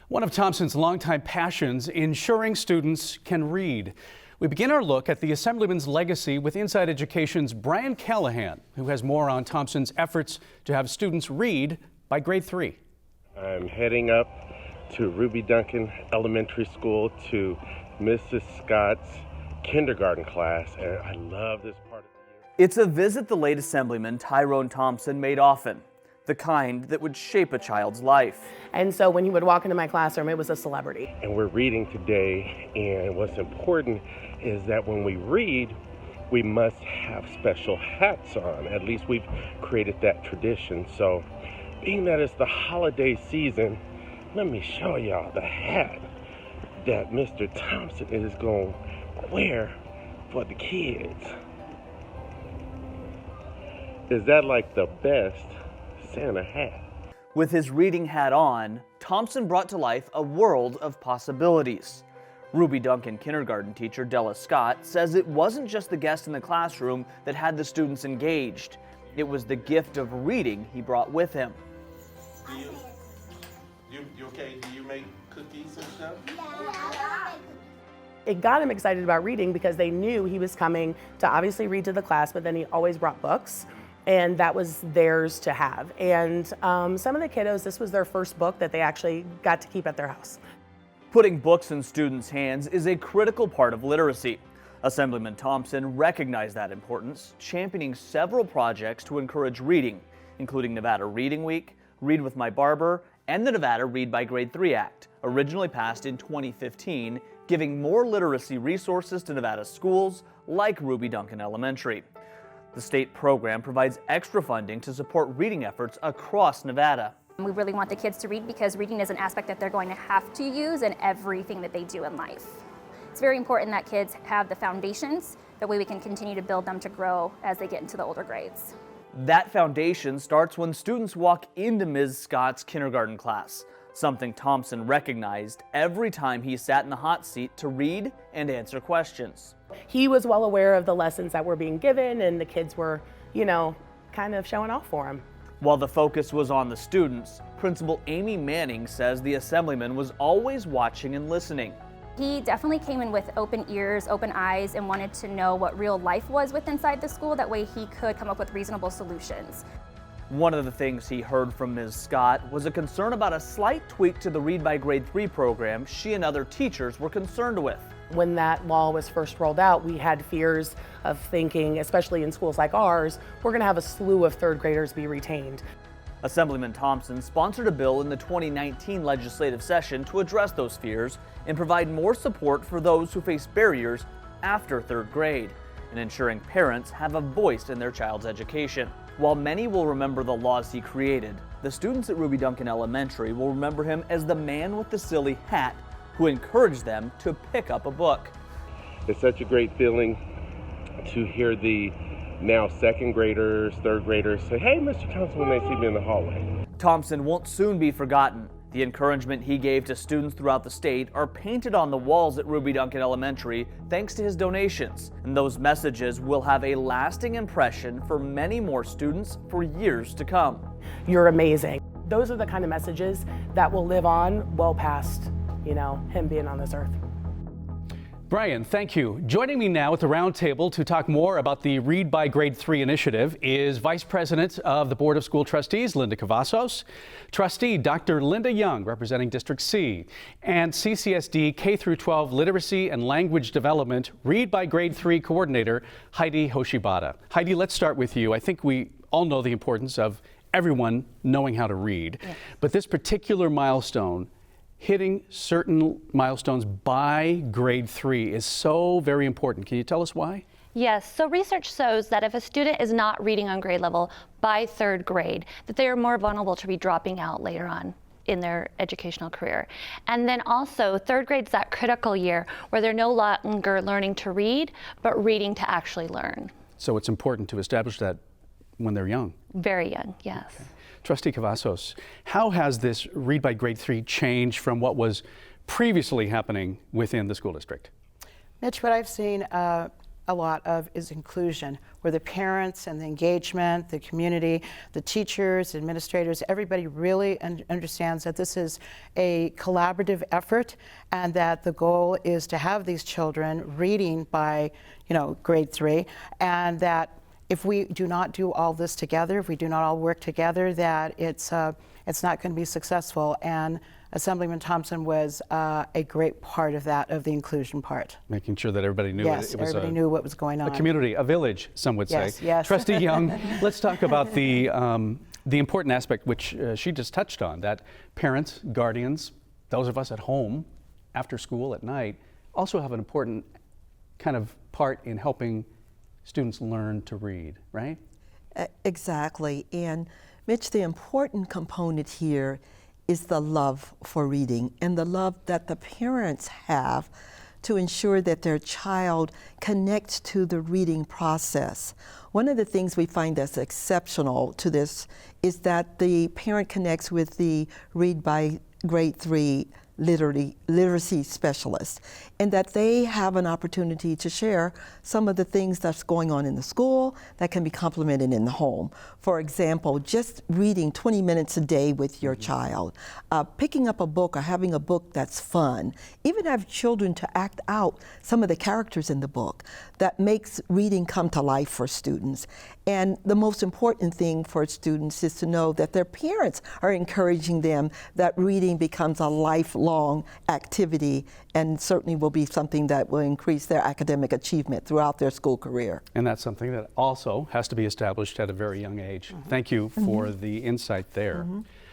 One of Thompson's longtime passions, ensuring students can read. We begin our look at the Assemblyman's legacy with Inside Education's Brian Callahan, who has more on Thompson's efforts to have students read by grade 3. I'm heading up to Ruby Duncan Elementary School to Mrs. Scott's kindergarten class, and I love this part of the year. It's a visit the late Assemblyman Tyrone Thompson made often, the kind that would shape a child's life. And so when he would walk into my classroom, it was a celebrity. And we're reading today, and what's important is that when we read, we must have special hats on. At least we've created that tradition. So being that it's the holiday season, let me show y'all the hat that Mr. Thompson is going to wear for the kids. Is that like the best Santa hat? With his reading hat on, Thompson brought to life a world of possibilities. Ruby Duncan kindergarten teacher Della Scott says it wasn't just the guest in the classroom that had the students engaged. It was the gift of reading he brought with him. You okay? Do you make cookies and stuff? Yeah. It got him excited about reading because they knew he was coming to obviously read to the class, but then he always brought books. And that was theirs to have. And some of the kiddos, this was their first book that they actually got to keep at their house. Putting books in students' hands is a critical part of literacy. Assemblyman Thompson recognized that importance, championing several projects to encourage reading, including Nevada Reading Week, Read with My Barber, and the Nevada Read by Grade 3 Act, originally passed in 2015, giving more literacy resources to Nevada schools like Ruby Duncan Elementary. The state program provides extra funding to support reading efforts across Nevada. We really want the kids to read because reading is an aspect that they're going to have to use in everything that they do in life. It's very important that kids have the foundations, that way we can continue to build them to grow as they get into the older grades. That foundation starts when students walk into Ms. Scott's kindergarten class, something Thompson recognized every time he sat in the hot seat to read and answer questions. He was well aware of the lessons that were being given, and the kids were, kind of showing off for him. While the focus was on the students, Principal Amy Manning says the Assemblyman was always watching and listening. He definitely came in with open ears, open eyes, and wanted to know what real life was inside the school. That way he could come up with reasonable solutions. One of the things he heard from Ms. Scott was a concern about a slight tweak to the Read by Grade 3 program she and other teachers were concerned with. When that law was first rolled out, we had fears of thinking, especially in schools like ours, we're going to have a slew of third graders be retained. Assemblyman Thompson sponsored a bill in the 2019 legislative session to address those fears and provide more support for those who face barriers after third grade, and ensuring parents have a voice in their child's education. While many will remember the laws he created, the students at Ruby Duncan Elementary will remember him as the man with the silly hat who encouraged them to pick up a book. It's such a great feeling to hear the now second graders, third graders say, "Hey, Mr. Thompson," when they see me in the hallway. Thompson won't soon be forgotten. The encouragement he gave to students throughout the state are painted on the walls at Ruby Duncan Elementary thanks to his donations. And those messages will have a lasting impression for many more students for years to come. You're amazing. Those are the kind of messages that will live on well past, him being on this earth. Brian, thank you. Joining me now at the round table to talk more about the Read by Grade 3 initiative is Vice President of the Board of School Trustees, Linda Cavazos, Trustee Dr. Linda Young, representing District C, and CCSD K-12 Literacy and Language Development Read by Grade 3 Coordinator, HEIDI HOSHIBATA. HEIDI, let's start with you. I think we all know the importance of everyone knowing how to read, but this particular milestone, hitting certain milestones by grade 3, is so very important. Can you tell us why? Yes, so research shows that if a student is not reading on grade level by third grade, that they are more vulnerable to be dropping out later on in their educational career. And then also, third grade's that critical year where they're no longer learning to read, but reading to actually learn. So it's important to establish that when they're young. Very young, yes. Okay. Trustee Cavazos, how has this Read by Grade 3 changed from what was previously happening within the school district? Mitch, what I've seen, a lot of is inclusion, where the parents and the engagement, the community, the teachers, administrators, everybody really understands that this is a collaborative effort, and that the goal is to have these children reading by, grade 3, and that if we do not do all this together, if we do not all work together, that it's not going to be successful. And Assemblyman Thompson was a great part of that, of the inclusion part. Making sure that everybody knew yes, it was everybody knew what was going on. A community, a village, some would say. Yes, yes. Trustee Young, let's talk about the important aspect which she just touched on, that parents, guardians, those of us at home, after school, at night, also have an important kind of part in helping students learn to read, right? Exactly. And Mitch, the important component here is the love for reading, and the love that the parents have to ensure that their child connects to the reading process. One of the things we find that's exceptional to this is that the parent connects with the Read by Grade 3 literacy specialist, and that they have an opportunity to share some of the things that's going on in the school that can be complemented in the home. For example, just reading 20 minutes a day with your child, picking up a book or having a book that's fun, even have children to act out some of the characters in the book. That makes reading come to life for students. And the most important thing for students is to know that their parents are encouraging them, that reading becomes a lifelong activity, and certainly will be something that will increase their academic achievement throughout their school career. And that's something that also has to be established at a very young age. Thank you for the insight there.